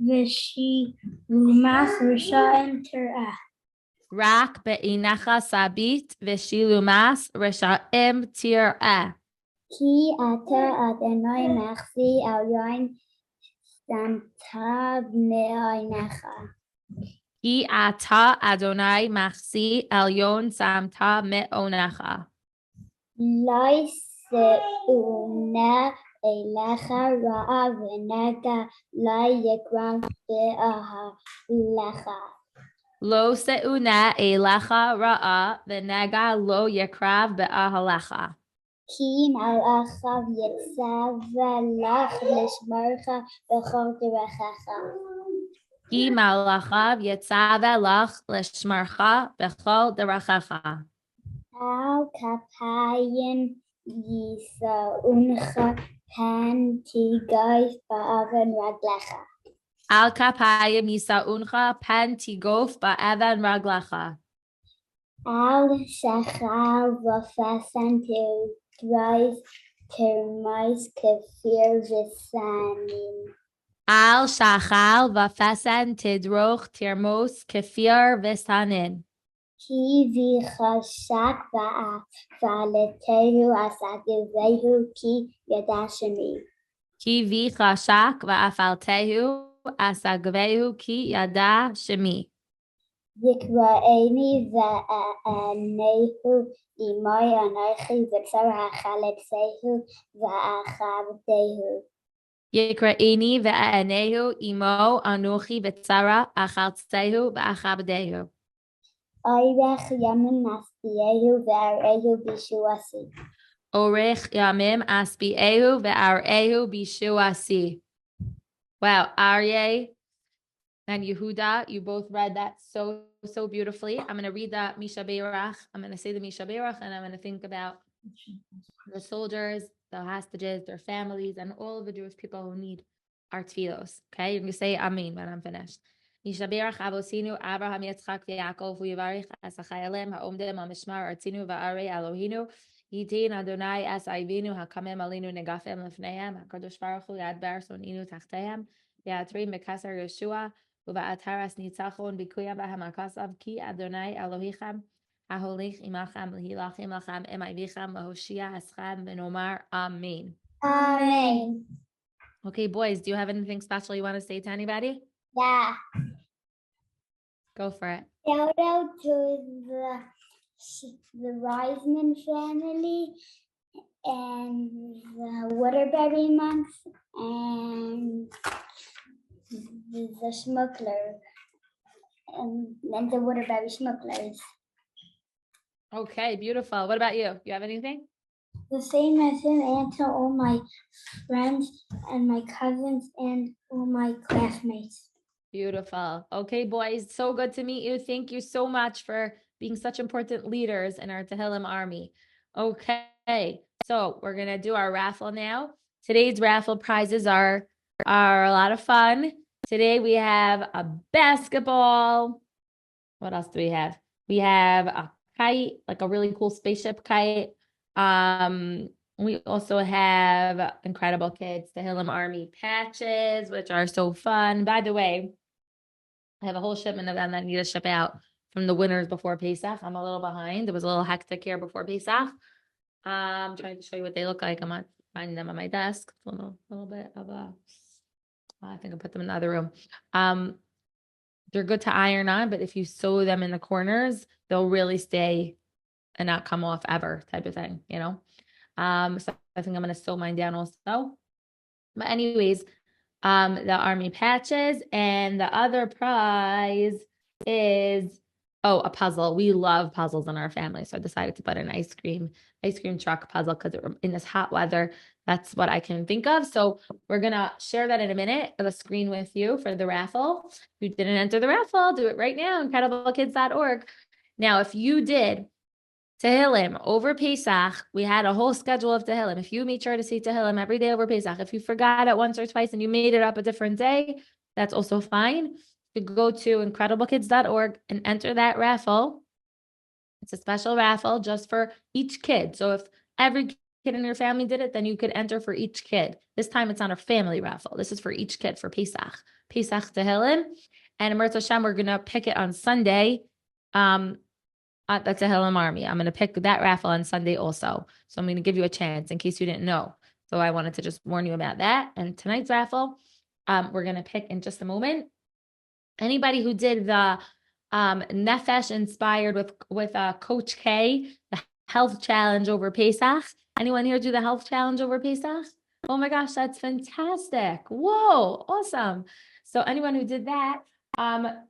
v'shi lumas risha'im ter'ah. Rak be'inecha sabit v'shilumas resha'im tir'eh. Ki ata Adonai machzi elyon samtav me'onecha. Ki ata Adonai machsi elyon samta me'onecha. Lai se'una elecha ra'a v'nega lai yekram be'ahalecha. Lo se'una elecha ra'a v'nega lo yekrav be'ahalecha. Ki mal'achav yitzava lach l'shmarcha b'chol derechecha. Ki malachav yetzave lach l'shmarcha b'chol derechecha. Al kapayim yisa'uncha pan tigais ba'aven raglecha. Al kapayim yisa'uncha pen tigof ba'evan raglecha. Al shachar v'fasan tigais termais kefir v'sanim. Al shachal v'fesen tidroch tirmos kefir v'sanin. כי ויחשק ועלתהו אסגבהו כי ידע שמי. כי בי חשק ואפלתהו אסגבהו כי ידע שמי. יקראני ואענהו עמי אנכי וצר החלצהו ואכבדהו. יקראני ואענהו עמו אנוכי בצרה אכלצהו ואכבדהו. אורך ימים משביעהו ואראהו בישועתי. אורך ימים אשביעהו ואראהו בישועתי. Wow, Aryeh and Yehuda, you both read that so beautifully. I'm going to read the Misha Beirach. I'm going to say the Misha Beirach, and I'm going to think about the soldiers, the hostages, their families, and all of the Jewish people who need our tefillos. Okay, you're going to say Amen when I'm finished. Misha Beirach Avosinu Abraham Yitzchak Yaakov Yivarich as Chayalem Ha'omdim HaMishmar Artzinu Va'arei Elohinu Yitin Adonai as Aivinu Hakamem Alinu Negafem Lefnehem HaKadosh Baruch Hu Yadbar Soninu Tachtehem Yatrim Mekasar Yeshua Uva'ataras Nitzachon Bikuyam Bahem HaKasav Ki Adonai Elohichem Aholich Imachem Lehilachim Lachem Emaivicham Lahoshia Eschem Benomar Amen. Amen. Okay, boys, do you have anything special you want to say to anybody? Yeah. Go for it. Shout out to the Reisman family and the Waterbury month and the smuggler and the Waterbury smugglers. Okay, beautiful. What about you? You have anything? The same as him and to all my friends and my cousins and all my classmates. Beautiful. Okay, boys, so good to meet you. Thank you so much for being such important leaders in our Tehillim army. Okay, so we're going to do our raffle now. Today's raffle prizes are a lot of fun. Today we have a basketball. What else do we have? We have a kite, like a really cool spaceship kite. We also have InKredible Kids, the Tehillim Army patches, which are so fun. By the way, I have a whole shipment of them that need to ship out from the winners before Pesach. I'm a little behind. It was a little hectic here before Pesach. I'm trying to show you what they look like. I'm not finding them on my desk. It's a little bit of a, I think I put them in the other room. They're good to iron on, but if you sew them in the corners, they'll really stay and not come off ever, type of thing, you know? So I think I'm going to sew mine down also. But anyways, the army patches, and the other prize is, a puzzle. We love puzzles in our family. So I decided to put an ice cream truck puzzle because in this hot weather, that's what I can think of. So we're going to share that in a minute on the screen with you for the raffle. If you didn't enter the raffle, do it right now, InKredibleKids.org. Now, if you did Tehillim over Pesach, we had a whole schedule of Tehillim. If you made sure to say Tehillim every day over Pesach, if you forgot it once or twice and you made it up a different day, that's also fine. You could go to InKredibleKids.org and enter that raffle. It's a special raffle just for each kid. So if every kid in your family did it, then you could enter for each kid. This time it's not a family raffle. This is for each kid for Pesach Tehillim. And Mirza Hashem, we're going to pick it on Sunday. That's a Tehillim Army. I'm going to pick that raffle on Sunday also. So I'm going to give you a chance in case you didn't know. So I wanted to just warn you about that. And tonight's raffle, we're going to pick in just a moment. Anybody who did the Nefesh inspired with Coach K, the health challenge over Pesach. Anyone here do the health challenge over Pesach? Oh my gosh, that's fantastic. Whoa, awesome. So anyone who did that,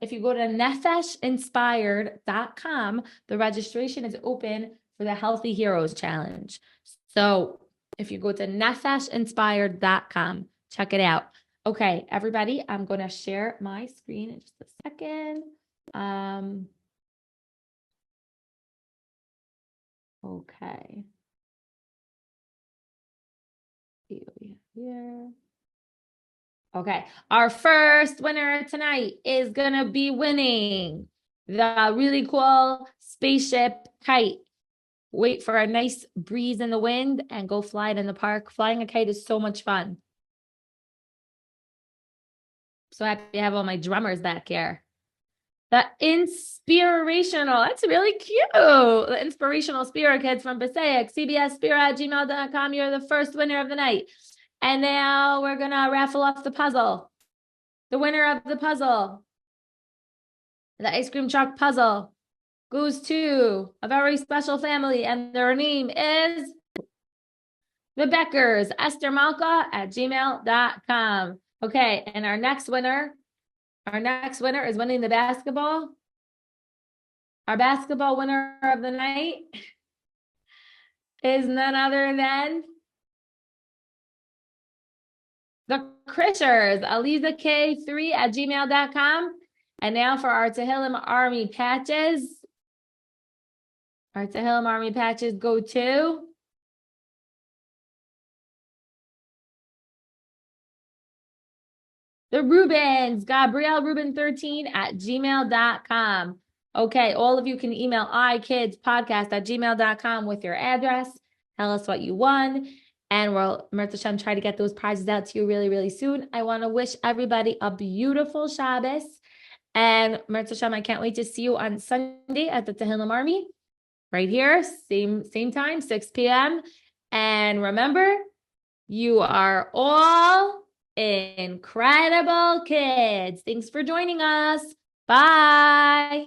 if you go to nefeshinspired.com, the registration is open for the Healthy Heroes Challenge. So if you go to nefeshinspired.com, check it out. Okay, everybody, I'm going to share my screen in just a second. Okay. Here. Okay, our first winner tonight is gonna be winning the really cool spaceship kite. Wait for a nice breeze in the wind and go fly it in the park. Flying a kite is so much fun. So happy to have all my drummers back here. The inspirational, that's really cute. The inspirational Spira kids from Passaic, cbsspira@gmail.com. You're the first winner of the night. And now we're going to raffle off the puzzle. The winner of the puzzle, the ice cream truck puzzle, goes to a very special family, and their name is the Beckers, esthermalka@gmail.com. Okay, and our next winner is winning the basketball. Our basketball winner of the night is none other than the Krishers, AlizaK3@gmail.com. And now for our Tehillim Army patches. Our Tehillim Army patches go to the Rubens, Gabrielle Rubin 13@gmail.com. Okay, all of you can email ikidspodcast@gmail.com with your address. Tell us what you won. And we'll, Mirza Hashem, try to get those prizes out to you really, really soon. I want to wish everybody a beautiful Shabbos. And Mirza Hashem, I can't wait to see you on Sunday at the Tehillim Army. Right here, same time, 6 p.m. And remember, you are all incredible kids. Thanks for joining us. Bye.